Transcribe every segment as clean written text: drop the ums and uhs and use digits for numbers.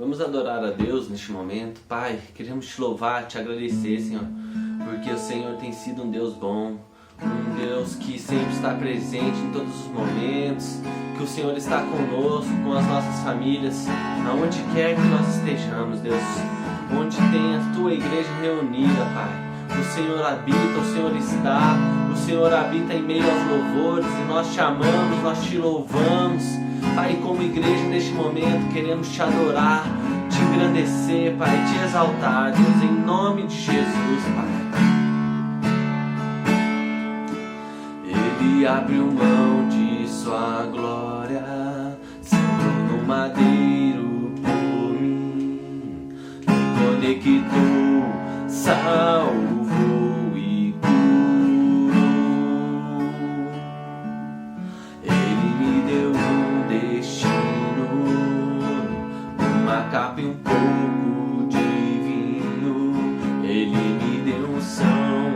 Vamos adorar a Deus neste momento. Pai, queremos te louvar, te agradecer, Senhor, porque o Senhor tem sido um Deus bom, um Deus que sempre está presente em todos os momentos, que o Senhor está conosco, com as nossas famílias, aonde quer que nós estejamos, Deus, onde tem a Tua igreja reunida, Pai. O Senhor habita, o Senhor está, o Senhor habita em meio aos louvores, e nós te amamos, nós te louvamos, Pai. Como igreja neste momento queremos te adorar, te engrandecer, Pai, te exaltar, Deus, em nome de Jesus, Pai. Ele abriu mão de sua glória, sangrou no madeiro por mim, me conectou, salvou e curou. Ele me deu um destino, uma capa e um pouco de vinho. Ele me deu um são,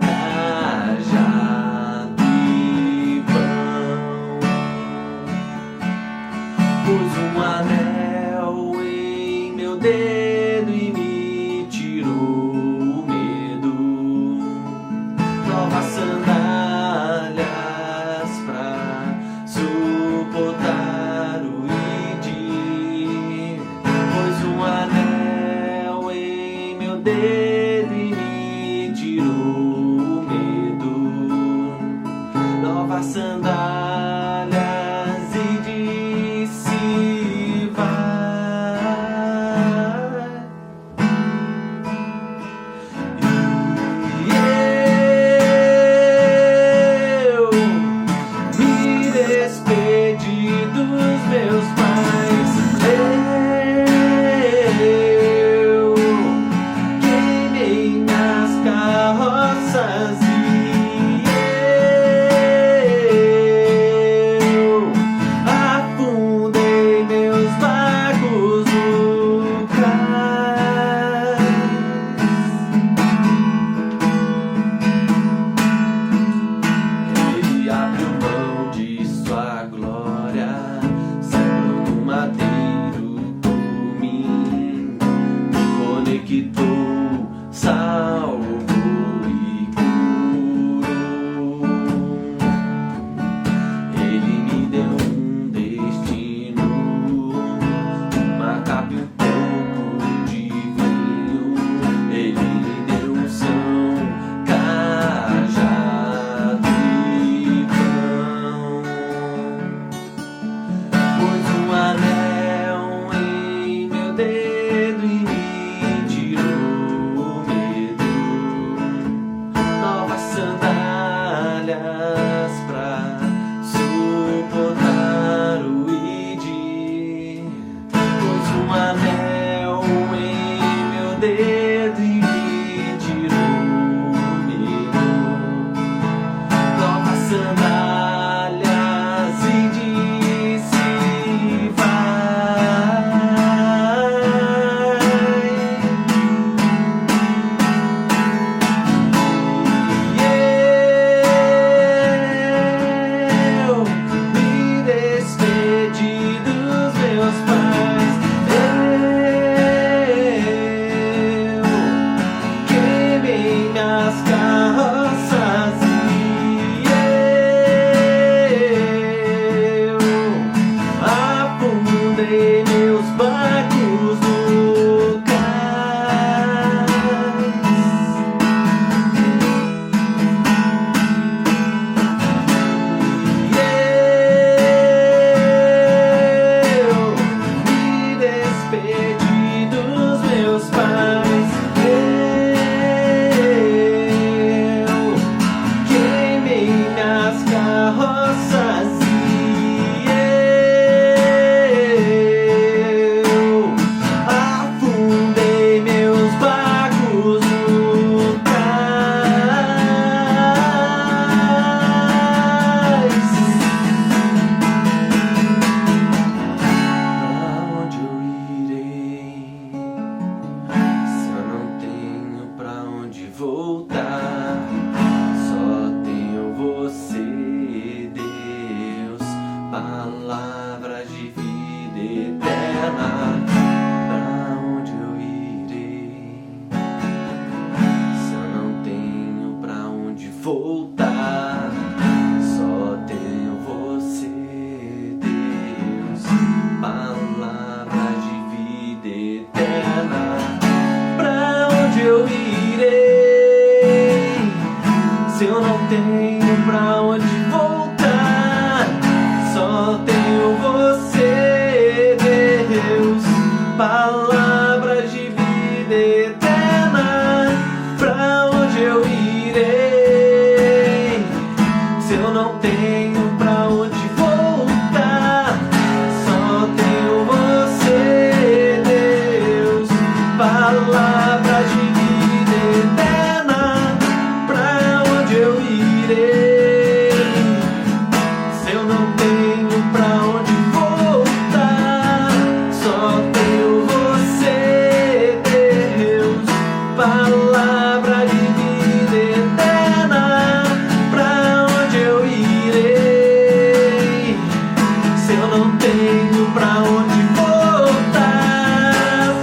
cajado e pão. Pôs um anel em meu dedo e me tirou o medo. Novas sandálias pra suportar o ID. Pôs um anel em meu dedo e me tirou o medo. Novas sandálias e disse: vai. E eu me despedi dos meus pais. Eu queimei nas carroças e eu afundei meus barcos no cais. Ele abriu mão de sua glória, sangrou no madeiro por mim, me conectou, salvou e curou. Ele me deu um destino, uma capa e um pouco de vinho. Ele me deu um são, cajado e pão. Pôs um anel em meu dedo e me tirou o medo. Novas sandálias pra suportar o ID. Pôs um anel em meu dedo e me tirou o medo. Novas sandálias e disse: vai. E eu me despedi dos meus pais. palavras de vida eterna. Pra onde eu irei, se eu não tenho pra onde voltar? Só tenho você, Deus, palavras de vida eterna. Pra onde eu irei, se eu não tenho pra onde voltar? Só tenho você, Deus, palavra de vida eterna. Pra onde eu irei, se eu não tenho pra onde voltar?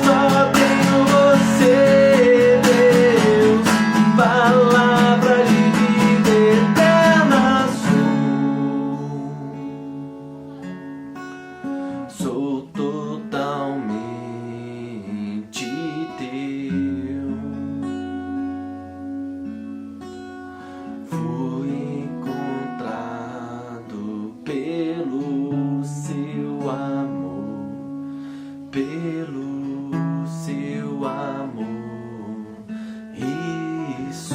Só tenho você, Deus, palavra de vida eterna. Sou totalmente teu. Fui encontrado pelo seu amor, pelo seu amor, isso.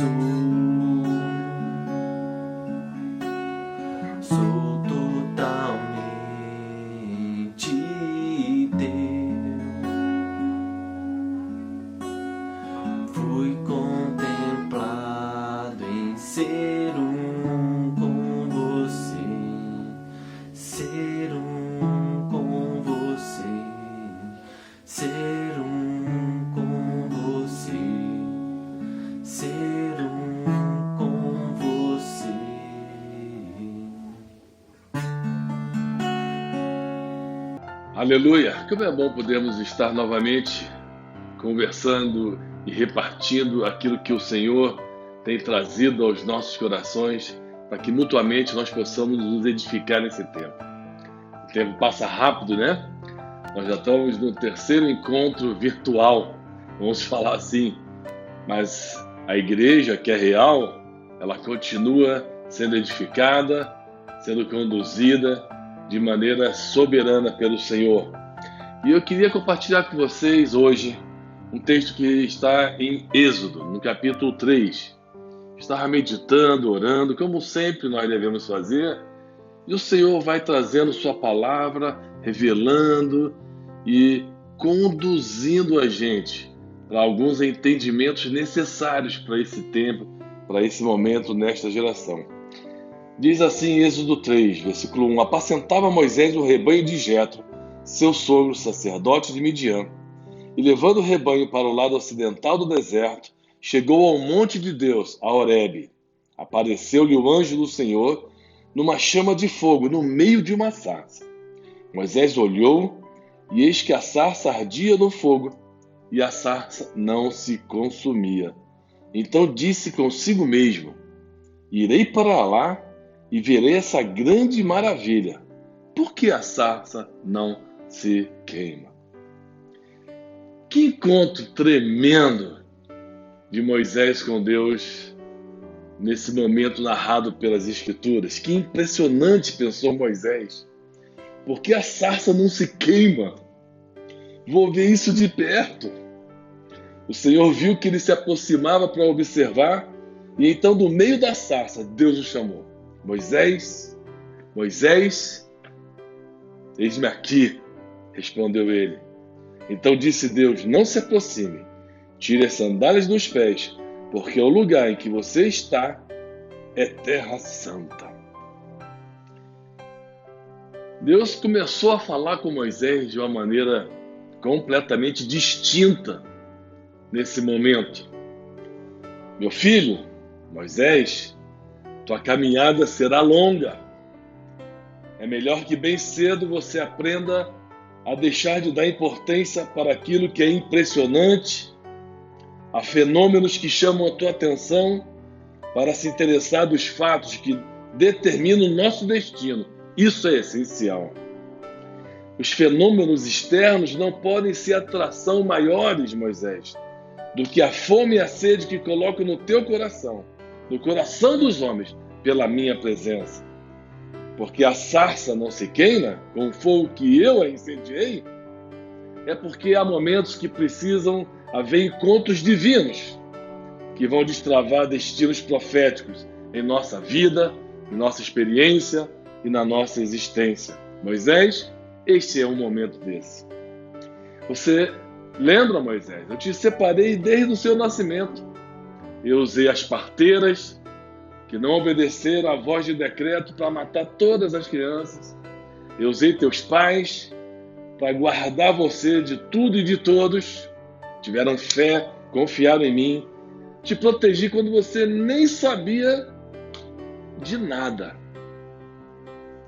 Sou totalmente teu. Fui contemplado em ser um com você, ser um com você, ser um com você, ser um com você. Aleluia! Como é bom podermos estar novamente conversando e repartindo aquilo que o Senhor tem trazido aos nossos corações, para que mutuamente nós possamos nos edificar nesse tempo. O tempo passa rápido, né? Nós já estamos no 3º encontro virtual, vamos falar assim, mas a igreja, que é real, ela continua sendo edificada, sendo conduzida de maneira soberana pelo Senhor. E eu queria compartilhar com vocês hoje um texto que está em Êxodo, no capítulo 3. Estava meditando, orando, como sempre nós devemos fazer, e o Senhor vai trazendo sua palavra, revelando e conduzindo a gente para alguns entendimentos necessários para esse tempo, para esse momento, nesta geração. Diz assim Êxodo 3, versículo 1: Apacentava Moisés o rebanho de Jetro, seu sogro, sacerdote de Midian, e levando o rebanho para o lado ocidental do deserto, chegou ao monte de Deus, a Horebe. Apareceu-lhe o anjo do Senhor numa chama de fogo, no meio de uma sarça. Moisés olhou, e eis que a sarça ardia no fogo, e a sarça não se consumia. Então disse consigo mesmo: Irei para lá e verei essa grande maravilha. Por que a sarça não se queima? Que encontro tremendo de Moisés com Deus nesse momento narrado pelas Escrituras. Que impressionante, pensou Moisés. Por que a sarça não se queima? Vou ver isso de perto. O Senhor viu que ele se aproximava para observar, e então do meio da sarça Deus o chamou: Moisés, Moisés. Eis-me aqui, respondeu ele. Então disse Deus: Não se aproxime, tire as sandálias dos pés, porque o lugar em que você está é terra santa. Deus começou a falar com Moisés de uma maneira completamente distinta nesse momento. Meu filho, Moisés, tua caminhada será longa. É melhor que bem cedo você aprenda a deixar de dar importância para aquilo que é impressionante, a fenômenos que chamam a tua atenção, para se interessar dos fatos que determinam o nosso destino. Isso é essencial. Os fenômenos externos não podem ser atração maiores, Moisés, do que a fome e a sede que coloco no teu coração, no coração dos homens, pela minha presença. Porque a sarça não se queima com o fogo que eu a incendiei. é porque há momentos que precisam haver encontros divinos que vão destravar destinos proféticos em nossa vida, em nossa experiência e na nossa existência. Moisés, este é um momento desse. Você lembra, Moisés? Eu te separei desde o seu nascimento. Eu usei as parteiras que não obedeceram à voz de decreto para matar todas as crianças. Eu usei teus pais para guardar você de tudo e de todos. Tiveram fé, confiaram em mim. Te protegi quando você nem sabia de nada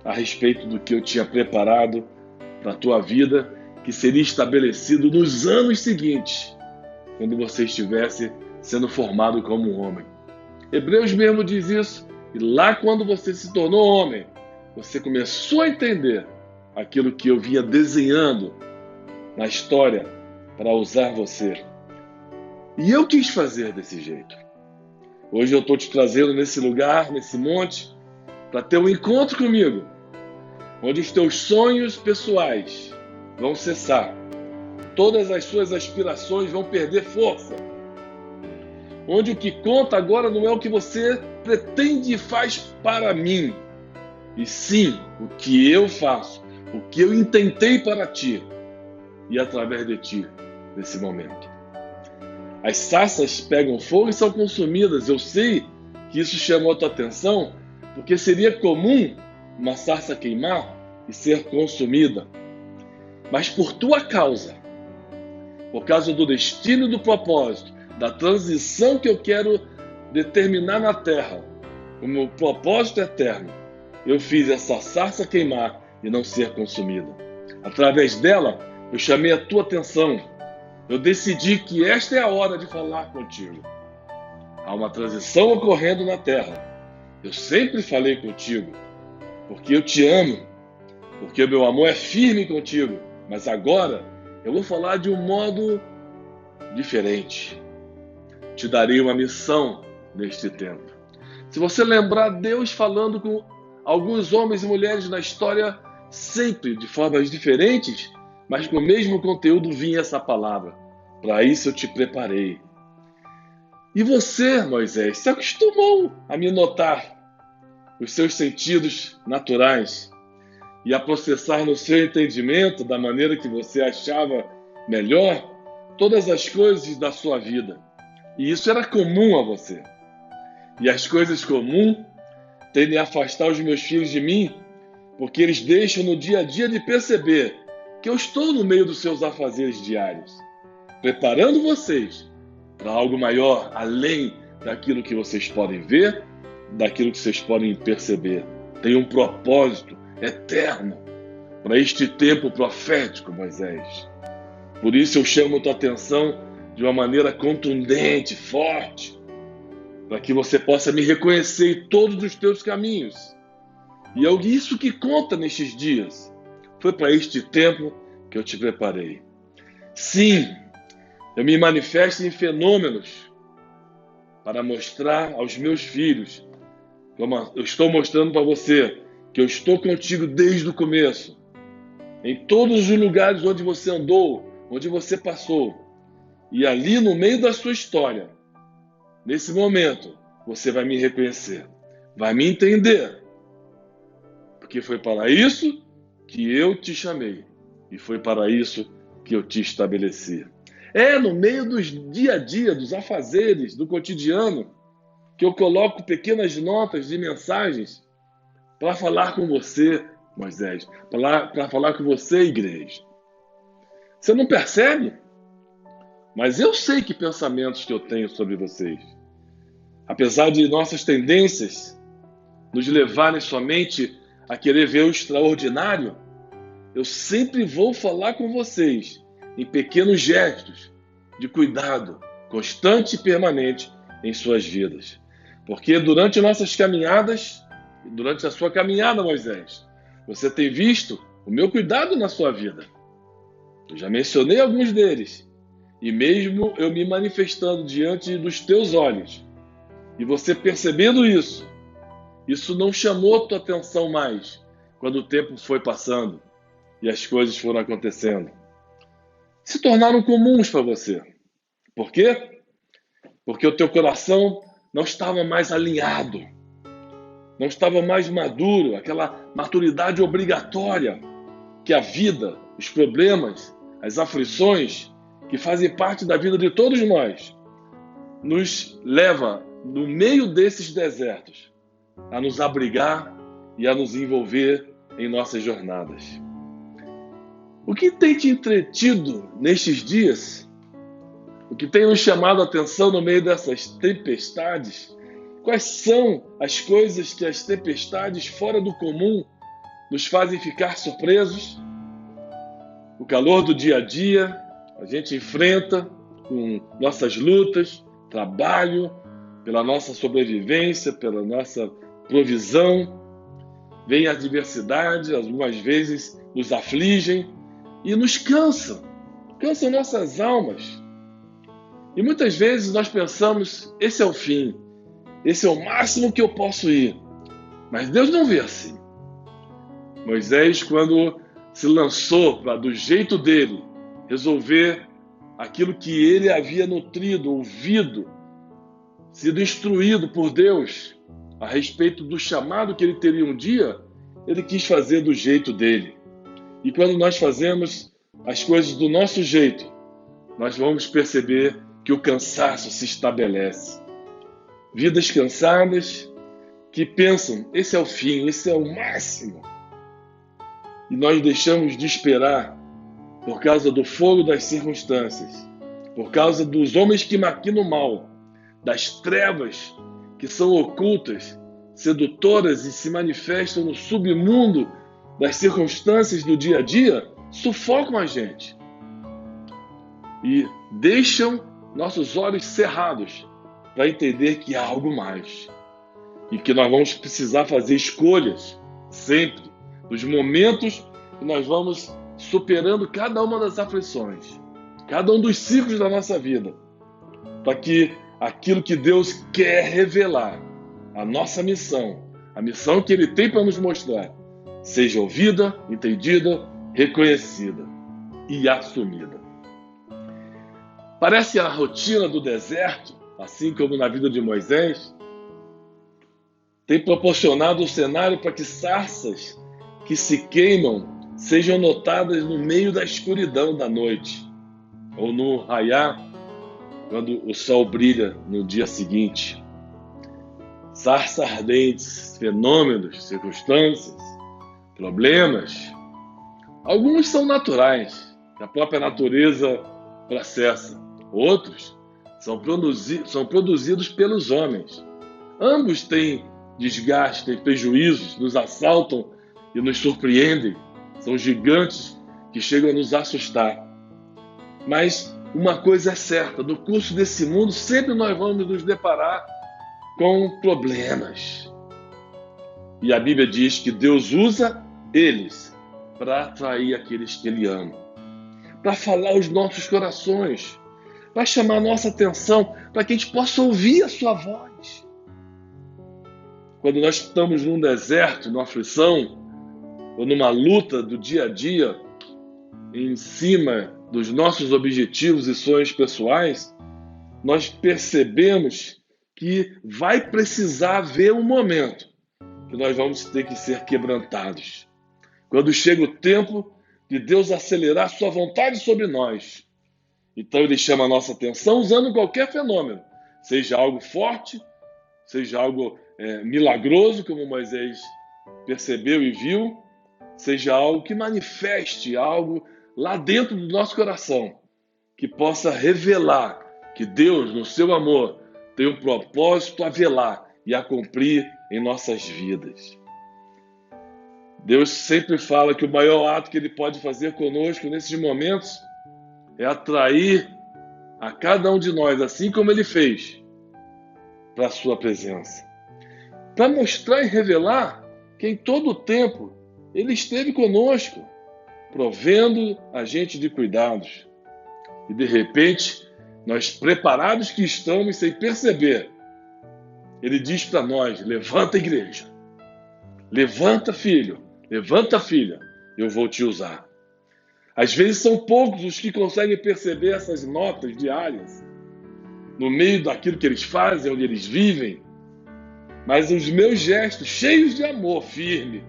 a respeito do que eu tinha preparado para a tua vida, que seria estabelecido nos anos seguintes, quando você estivesse sendo formado como um homem. Hebreus mesmo diz isso, e lá quando você se tornou homem, você começou a entender aquilo que eu vinha desenhando na história para usar você. E eu quis fazer desse jeito. Hoje eu estou te trazendo nesse lugar, nesse monte, para ter um encontro comigo, onde os teus sonhos pessoais vão cessar, todas as suas aspirações vão perder força, onde o que conta agora não é o que você pretende e faz para mim, e sim o que eu faço, o que eu intentei para ti e através de ti nesse momento. As sarças pegam fogo e são consumidas. Eu sei que isso chamou a tua atenção, porque seria comum uma sarça queimar e ser consumida. Mas por tua causa, por causa do destino e do propósito, da transição que eu quero determinar na terra, como propósito eterno, eu fiz essa sarça queimar e não ser consumida. Através dela, eu chamei a tua atenção. Eu decidi que esta é a hora de falar contigo. Há uma transição ocorrendo na terra. Eu sempre falei contigo, porque eu te amo, porque o meu amor é firme contigo. Mas agora eu vou falar de um modo diferente. Te darei uma missão neste tempo. Se você lembrar Deus falando com alguns homens e mulheres na história, sempre de formas diferentes, mas com o mesmo conteúdo vinha essa palavra. Para isso eu te preparei. E você, Moisés, se acostumou a me notar os seus sentidos naturais e a processar no seu entendimento, da maneira que você achava melhor, todas as coisas da sua vida. E isso era comum a você. E as coisas comuns tendem a afastar os meus filhos de mim, porque eles deixam no dia a dia de perceber que eu estou no meio dos seus afazeres diários, preparando vocês para algo maior, além daquilo que vocês podem ver, daquilo que vocês podem perceber. Tem um propósito eterno para este tempo profético, Moisés. Por isso eu chamo a tua atenção de uma maneira contundente, forte, para que você possa me reconhecer em todos os teus caminhos. E é isso que conta nestes dias. Foi para este tempo que eu te preparei. Sim, eu me manifesto em fenômenos para mostrar aos meus filhos, como eu estou mostrando para você, que eu estou contigo desde o começo. Em todos os lugares onde você andou, onde você passou. E ali no meio da sua história, nesse momento, você vai me reconhecer, vai me entender. Porque foi para isso que eu te chamei. E foi para isso que eu te estabeleci. É no meio dos dia a dia, dos afazeres, do cotidiano, que eu coloco pequenas notas de mensagens para falar com você, Moisés, para falar com você, igreja. Você não percebe? Mas eu sei que pensamentos que eu tenho sobre vocês. Apesar de nossas tendências nos levarem somente a querer ver o extraordinário, eu sempre vou falar com vocês em pequenos gestos de cuidado constante e permanente em suas vidas. Porque durante nossas caminhadas, durante a sua caminhada, Moisés, você tem visto o meu cuidado na sua vida. Eu já mencionei alguns deles. E mesmo eu me manifestando diante dos teus olhos, e você percebendo isso, isso não chamou tua atenção mais quando o tempo foi passando e as coisas foram acontecendo. se tornaram comuns para você. Por quê? Porque o teu coração não estava mais alinhado, não estava mais maduro, aquela maturidade obrigatória que a vida, os problemas, as aflições que fazem parte da vida de todos nós, nos leva, no meio desses desertos, a nos abrigar e a nos envolver em nossas jornadas. O que tem te entretido nestes dias? O que tem nos chamado a atenção no meio dessas tempestades? Quais são as coisas que as tempestades fora do comum nos fazem ficar surpresos? O calor do dia a dia, a gente enfrenta com nossas lutas, trabalho, pela nossa sobrevivência, pela nossa provisão. Vem a adversidade, algumas vezes nos afligem e nos cansam nossas almas. E muitas vezes nós pensamos, esse é o fim, esse é o máximo que eu posso ir. Mas Deus não vê assim. Moisés, quando se lançou para, do jeito dele, resolver aquilo que ele havia nutrido, ouvido, sido instruído por Deus a respeito do chamado que ele teria um dia, ele quis fazer do jeito dele. E quando nós fazemos as coisas do nosso jeito, nós vamos perceber que o cansaço se estabelece. Vidas cansadas que pensam, esse é o fim, esse é o máximo. E nós deixamos de esperar por causa do fogo das circunstâncias, por causa dos homens que maquinam o mal, das trevas que são ocultas, sedutoras e se manifestam no submundo das circunstâncias do dia a dia, sufocam a gente e deixam nossos olhos cerrados para entender que há algo mais e que nós vamos precisar fazer escolhas sempre, nos momentos que nós vamos superando cada uma das aflições, cada um dos ciclos da nossa vida, para que aquilo que Deus quer revelar, a nossa missão, a missão que Ele tem para nos mostrar, seja ouvida, entendida, reconhecida e assumida. Parece a rotina do deserto, assim como na vida de Moisés, tem proporcionado o cenário para que sarças que se queimam sejam notadas no meio da escuridão da noite, ou no raiar, quando o sol brilha no dia seguinte. Sarças ardentes, fenômenos, circunstâncias, problemas. Alguns são naturais, que a própria natureza processa. Outros são produzidos pelos homens. Ambos têm desgaste, têm prejuízos, nos assaltam e nos surpreendem. São gigantes que chegam a nos assustar. Mas uma coisa é certa, no curso desse mundo sempre nós vamos nos deparar com problemas. E a Bíblia diz que Deus usa eles para atrair aqueles que Ele ama, para falar aos nossos corações, para chamar a nossa atenção, para que a gente possa ouvir a sua voz. Quando nós estamos num deserto, numa aflição, ou numa luta do dia a dia, em cima dos nossos objetivos e sonhos pessoais, nós percebemos que vai precisar haver um momento que nós vamos ter que ser quebrantados. Quando chega o tempo de Deus acelerar a sua vontade sobre nós, então Ele chama a nossa atenção usando qualquer fenômeno, seja algo forte, seja algo milagroso, como Moisés percebeu e viu, seja algo que manifeste algo lá dentro do nosso coração, que possa revelar que Deus, no seu amor, tem um propósito a velar e a cumprir em nossas vidas. Deus sempre fala que o maior ato que Ele pode fazer conosco nesses momentos é atrair a cada um de nós, assim como Ele fez, para a sua presença. Para mostrar e revelar que em todo o tempo Ele esteve conosco, provendo a gente de cuidados. E de repente, nós preparados que estamos sem perceber, Ele diz para nós, levanta igreja, levanta filho, levanta filha, eu vou te usar. Às vezes são poucos os que conseguem perceber essas notas diárias no meio daquilo que eles fazem, onde eles vivem. Mas os meus gestos, cheios de amor firme,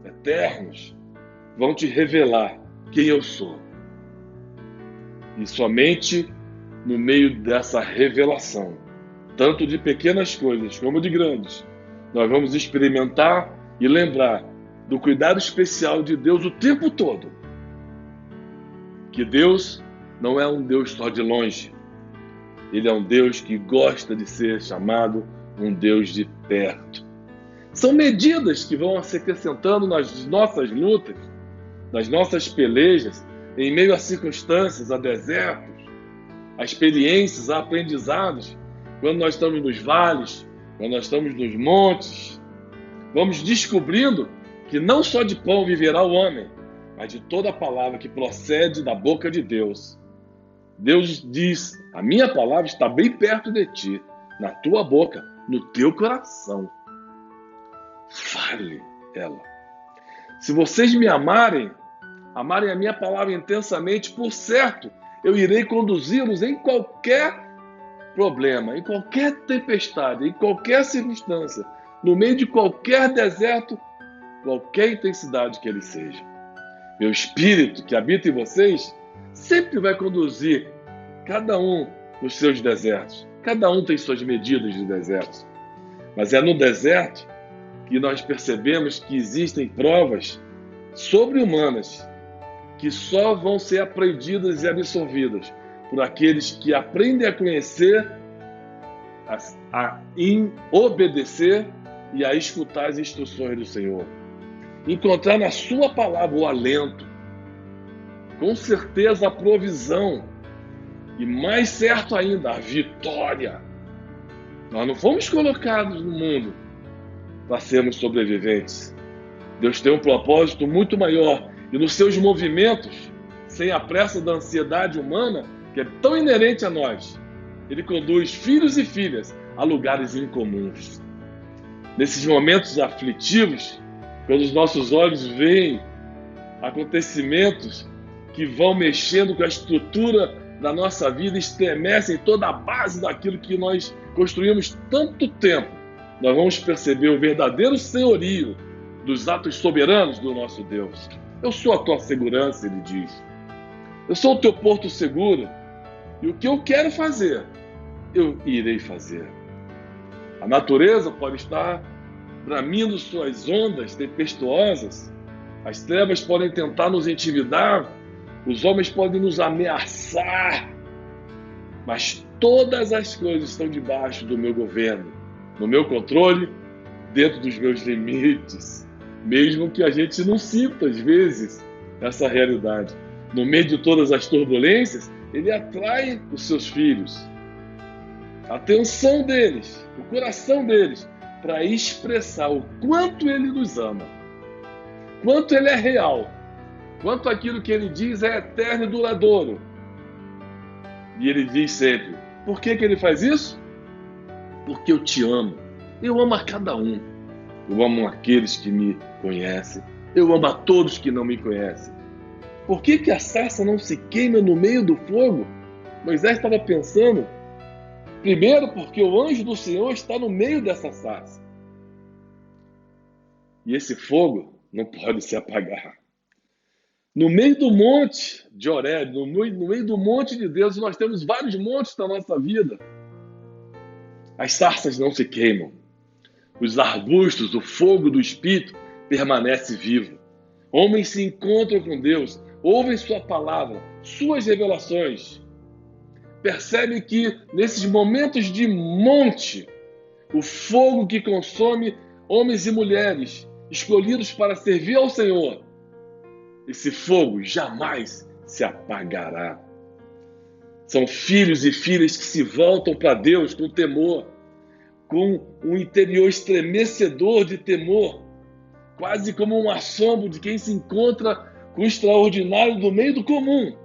eternos, vão te revelar quem eu sou. E somente no meio dessa revelação, tanto de pequenas coisas como de grandes, nós vamos experimentar e lembrar do cuidado especial de Deus o tempo todo. Que Deus não é um Deus só de longe. Ele é um Deus que gosta de ser chamado um Deus de perto. São medidas que vão se acrescentando nas nossas lutas, nas nossas pelejas, em meio a circunstâncias, a desertos, a experiências, a aprendizados, quando nós estamos nos vales, quando nós estamos nos montes. Vamos descobrindo que não só de pão viverá o homem, mas de toda a palavra que procede da boca de Deus. Deus diz, a minha palavra está bem perto de ti, na tua boca, no teu coração. Fale ela. Se vocês me amarem a minha palavra intensamente, por certo, eu irei conduzi-los em qualquer problema, em qualquer tempestade, em qualquer circunstância, no meio de qualquer deserto, qualquer intensidade que ele seja. Meu Espírito que habita em vocês sempre vai conduzir cada um nos seus desertos. Cada um tem suas medidas de desertos. Mas é no deserto que nós percebemos que existem provas sobre-humanas que só vão ser aprendidas e absorvidas por aqueles que aprendem a conhecer, a obedecer e a escutar as instruções do Senhor. Encontrar na sua palavra o alento, com certeza a provisão e, mais certo ainda, a vitória. Nós não fomos colocados no mundo para sermos sobreviventes. Deus tem um propósito muito maior e nos seus movimentos, sem a pressa da ansiedade humana, que é tão inerente a nós, Ele conduz filhos e filhas a lugares incomuns. Nesses momentos aflitivos, quando os nossos olhos veem acontecimentos que vão mexendo com a estrutura da nossa vida, estremecem toda a base daquilo que nós construímos tanto tempo, nós vamos perceber o verdadeiro senhorio dos atos soberanos do nosso Deus. Eu sou a tua segurança, ele diz. Eu sou o teu porto seguro. E o que eu quero fazer, eu irei fazer. A natureza pode estar bramindo suas ondas tempestuosas. As trevas podem tentar nos intimidar. Os homens podem nos ameaçar. Mas todas as coisas estão debaixo do meu governo, no meu controle, dentro dos meus limites. Mesmo que a gente não sinta, às vezes, essa realidade. No meio de todas as turbulências, ele atrai os seus filhos. A atenção deles, o coração deles, para expressar o quanto ele nos ama. Quanto ele é real. Quanto aquilo que ele diz é eterno e duradouro. E ele diz sempre, por que ele faz isso? Porque eu te amo. Eu amo a cada um. Eu amo aqueles que me conhecem. Eu amo a todos que não me conhecem. Por que a sarça não se queima no meio do fogo? Moisés estava pensando. Primeiro, porque o anjo do Senhor está no meio dessa sarça. E esse fogo não pode se apagar. No meio do monte de Horebe, no meio do monte de Deus, nós temos vários montes na nossa vida. As sarças não se queimam. Os arbustos, o fogo do Espírito permanece vivo. Homens se encontram com Deus, ouvem sua palavra, suas revelações. Percebem que nesses momentos de monte, o fogo que consome homens e mulheres escolhidos para servir ao Senhor, esse fogo jamais se apagará. São filhos e filhas que se voltam para Deus com temor, com um interior estremecedor de temor, quase como um assombro de quem se encontra com o extraordinário do meio do comum,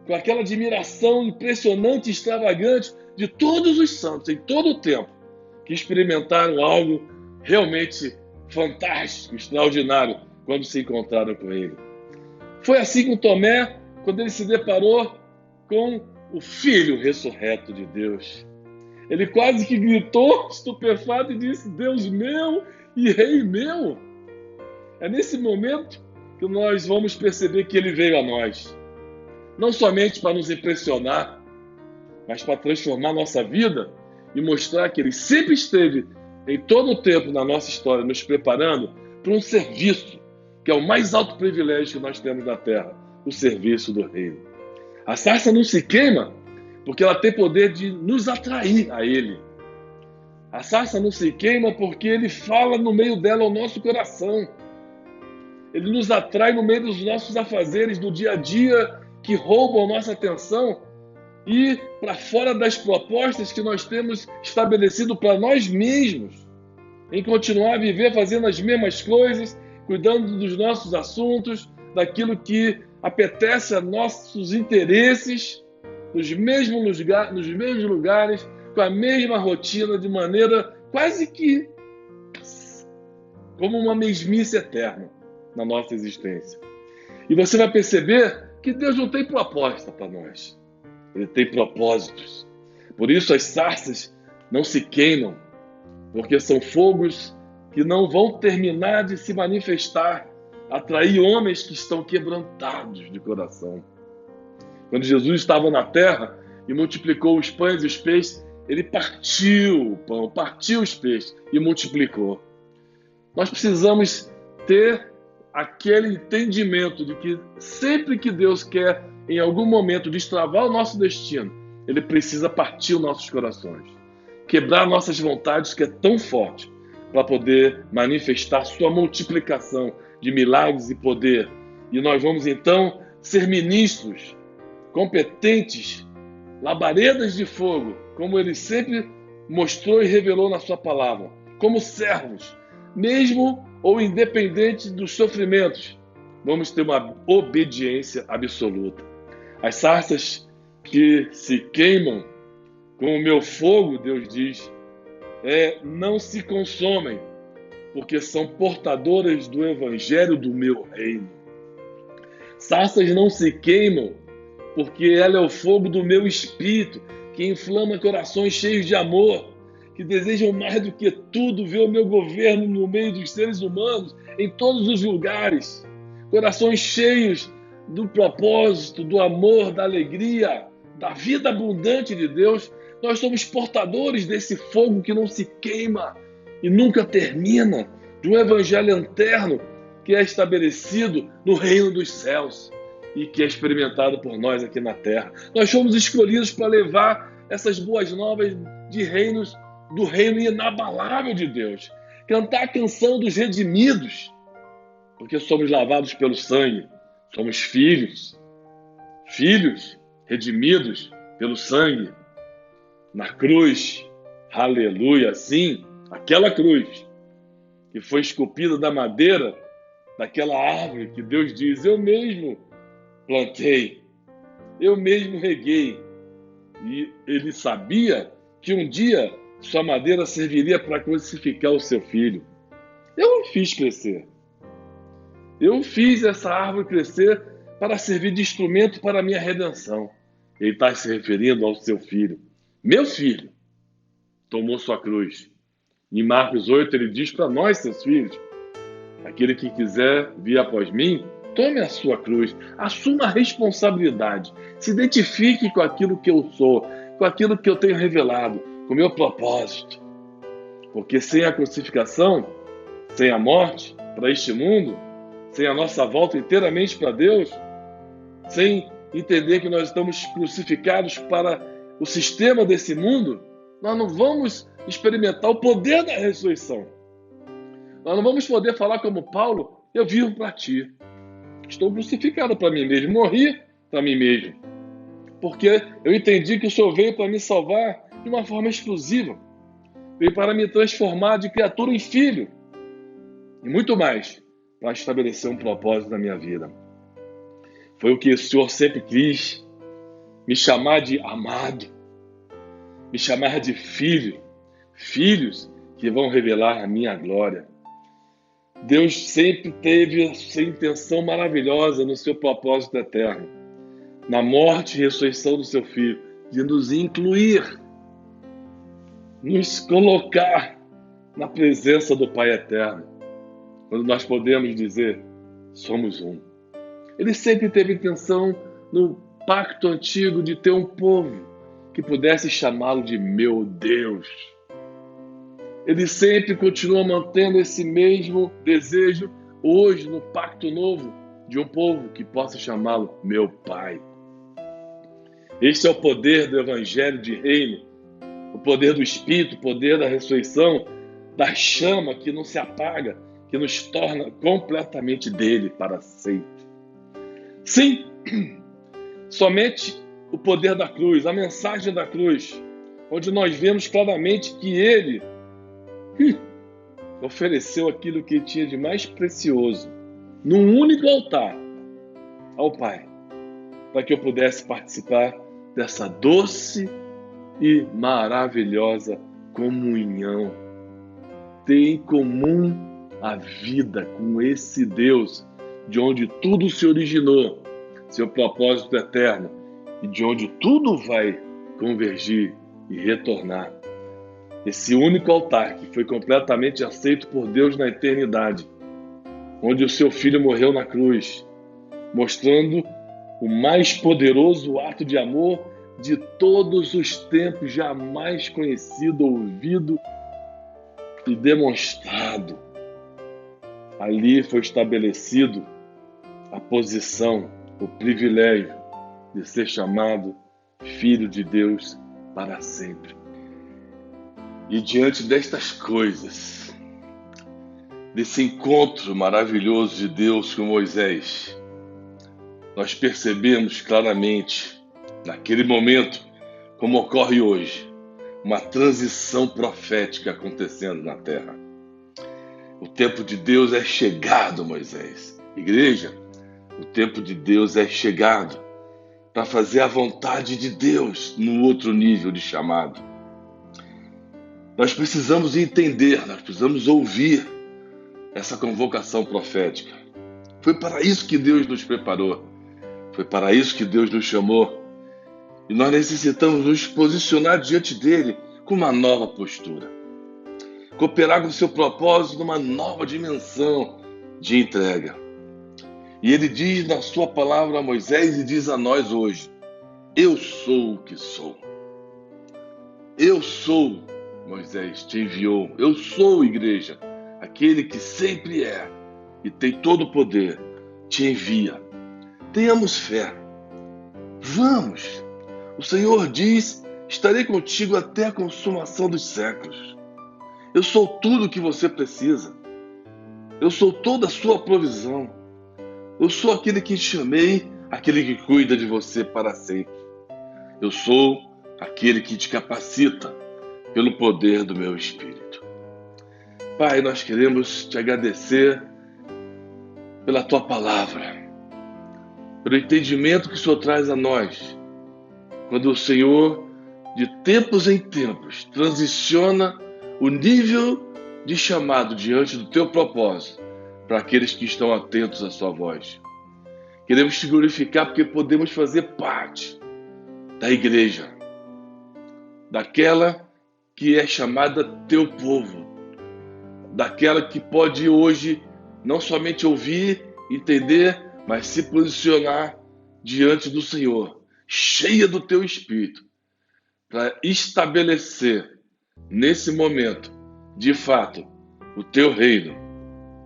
com aquela admiração impressionante e extravagante de todos os santos em todo o tempo, que experimentaram algo realmente fantástico, extraordinário, quando se encontraram com Ele. Foi assim com Tomé, quando ele se deparou com o Filho ressurreto de Deus. Ele quase que gritou, estupefato, e disse: Deus meu e Rei meu. É nesse momento que nós vamos perceber que ele veio a nós. Não somente para nos impressionar, mas para transformar nossa vida e mostrar que ele sempre esteve em todo o tempo na nossa história, nos preparando para um serviço, que é o mais alto privilégio que nós temos na terra, o serviço do reino. A sarça não se queima porque ela tem poder de nos atrair a ele. A sarça não se queima porque ele fala no meio dela ao nosso coração. Ele nos atrai no meio dos nossos afazeres do dia a dia que roubam a nossa atenção e para fora das propostas que nós temos estabelecido para nós mesmos, em continuar a viver fazendo as mesmas coisas, cuidando dos nossos assuntos, daquilo que apetece a nossos interesses, nos mesmos lugares, com a mesma rotina, de maneira quase que como uma mesmice eterna na nossa existência. E você vai perceber que Deus não tem proposta para nós. Ele tem propósitos. Por isso as sarças não se queimam, porque são fogos que não vão terminar de se manifestar, atrair homens que estão quebrantados de coração. Quando Jesus estava na terra e multiplicou os pães e os peixes, ele partiu o pão, partiu os peixes e multiplicou. Nós precisamos ter aquele entendimento de que sempre que Deus quer, em algum momento, destravar o nosso destino, ele precisa partir os nossos corações, quebrar nossas vontades, que é tão forte, para poder manifestar sua multiplicação de milagres e poder. E nós vamos então ser ministros competentes, labaredas de fogo, como ele sempre mostrou e revelou na sua palavra, como servos, mesmo ou independente dos sofrimentos, vamos ter uma obediência absoluta. As sarças que se queimam com o meu fogo, Deus diz, não se consomem, porque são portadoras do evangelho do meu reino. Sarças não se queimam, porque ela é o fogo do meu espírito, que inflama corações cheios de amor, que desejam mais do que tudo ver o meu governo no meio dos seres humanos, em todos os lugares. Corações cheios do propósito, do amor, da alegria, da vida abundante de Deus. Nós somos portadores desse fogo que não se queima e nunca termina, de um evangelho eterno que é estabelecido no reino dos céus e que é experimentado por nós aqui na terra. Nós fomos escolhidos para levar essas boas novas do reino inabalável de Deus. Cantar a canção dos redimidos, porque somos lavados pelo sangue. Somos filhos redimidos pelo sangue. Na cruz, aleluia, sim, aquela cruz que foi esculpida da madeira daquela árvore que Deus diz: eu mesmo plantei, eu mesmo reguei. E ele sabia que um dia sua madeira serviria para crucificar o seu filho. Eu o fiz crescer. Eu fiz essa árvore crescer para servir de instrumento para a minha redenção. Ele está se referindo ao seu filho. Meu filho tomou sua cruz. Em Marcos 8 ele diz para nós, seus filhos: aquele que quiser vir após mim, tome a sua cruz, assuma a responsabilidade, se identifique com aquilo que eu sou, com aquilo que eu tenho revelado, com o meu propósito. Porque sem a crucificação, sem a morte para este mundo, sem a nossa volta inteiramente para Deus, sem entender que nós estamos crucificados para o sistema desse mundo, nós não vamos experimentar o poder da ressurreição. Nós não vamos poder falar como Paulo: eu vivo para ti. Estou crucificado para mim mesmo, morri para mim mesmo. Porque eu entendi que o Senhor veio para me salvar de uma forma exclusiva. Veio para me transformar de criatura em filho. E muito mais, para estabelecer um propósito na minha vida. Foi o que o Senhor sempre quis, me chamar de amado, me chamar de filho, filhos que vão revelar a minha glória. Deus sempre teve a sua intenção maravilhosa no seu propósito eterno, na morte e ressurreição do seu Filho, de nos incluir, nos colocar na presença do Pai eterno, quando nós podemos dizer, somos um. Ele sempre teve intenção, no pacto antigo, de ter um povo que pudesse chamá-lo de meu Deus. Ele sempre continua mantendo esse mesmo desejo, hoje, no pacto novo, de um povo que possa chamá-lo meu Pai. Este é o poder do Evangelho de Reino, o poder do Espírito, o poder da ressurreição, da chama que não se apaga, que nos torna completamente dele para sempre. Sim, somente o poder da cruz, a mensagem da cruz, onde nós vemos claramente que ele ofereceu aquilo que ele tinha de mais precioso, num único altar, ao Pai, para que eu pudesse participar dessa doce e maravilhosa comunhão. Ter em comum a vida com esse Deus, de onde tudo se originou, seu propósito eterno, e de onde tudo vai convergir e retornar. Esse único altar que foi completamente aceito por Deus na eternidade, onde o seu Filho morreu na cruz, mostrando o mais poderoso ato de amor de todos os tempos, jamais conhecido, ouvido e demonstrado. Ali foi estabelecido a posição, o privilégio de ser chamado Filho de Deus para sempre. E diante destas coisas, desse encontro maravilhoso de Deus com Moisés, nós percebemos claramente, naquele momento, como ocorre hoje, uma transição profética acontecendo na terra. O tempo de Deus é chegado, Moisés. Igreja, o tempo de Deus é chegado para fazer a vontade de Deus no outro nível de chamado. Nós precisamos entender, nós precisamos ouvir essa convocação profética. Foi para isso que Deus nos preparou. Foi para isso que Deus nos chamou. E nós necessitamos nos posicionar diante dele com uma nova postura. Cooperar com o seu propósito numa nova dimensão de entrega. E ele diz na sua palavra a Moisés e diz a nós hoje, eu sou o que sou. Eu sou, Moisés te enviou. Eu sou, igreja, aquele que sempre é e tem todo o poder, te envia. Tenhamos fé. Vamos. O Senhor diz, estarei contigo até a consumação dos séculos. Eu sou tudo o que você precisa. Eu sou toda a sua provisão. Eu sou aquele que te chamei, aquele que cuida de você para sempre. Eu sou aquele que te capacita pelo poder do meu Espírito. Pai, nós queremos te agradecer pela tua palavra, pelo entendimento que o Senhor traz a nós, quando o Senhor, de tempos em tempos, transiciona o nível de chamado diante do teu propósito para aqueles que estão atentos à sua voz. Queremos te glorificar porque podemos fazer parte da igreja, daquela que é chamada teu povo, daquela que pode hoje não somente ouvir, entender, mas se posicionar diante do Senhor, cheia do teu Espírito, para estabelecer nesse momento, de fato, o teu reino,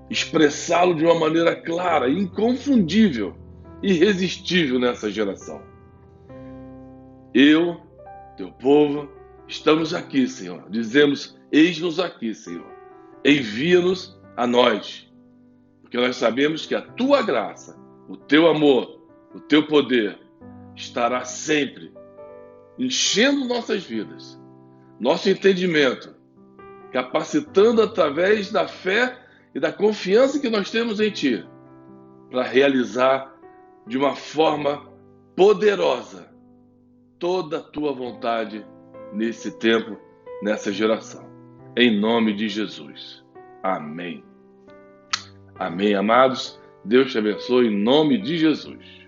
expressá-lo de uma maneira clara, inconfundível, irresistível nessa geração. Eu, teu povo, estamos aqui, Senhor. Dizemos, eis-nos aqui, Senhor. Envia-nos a nós, porque nós sabemos que a tua graça, o teu amor, o teu poder estará sempre enchendo nossas vidas, nosso entendimento, capacitando através da fé e da confiança que nós temos em Ti, para realizar de uma forma poderosa toda a Tua vontade nesse tempo, nessa geração. Em nome de Jesus. Amém. Amém, amados? Deus te abençoe em nome de Jesus.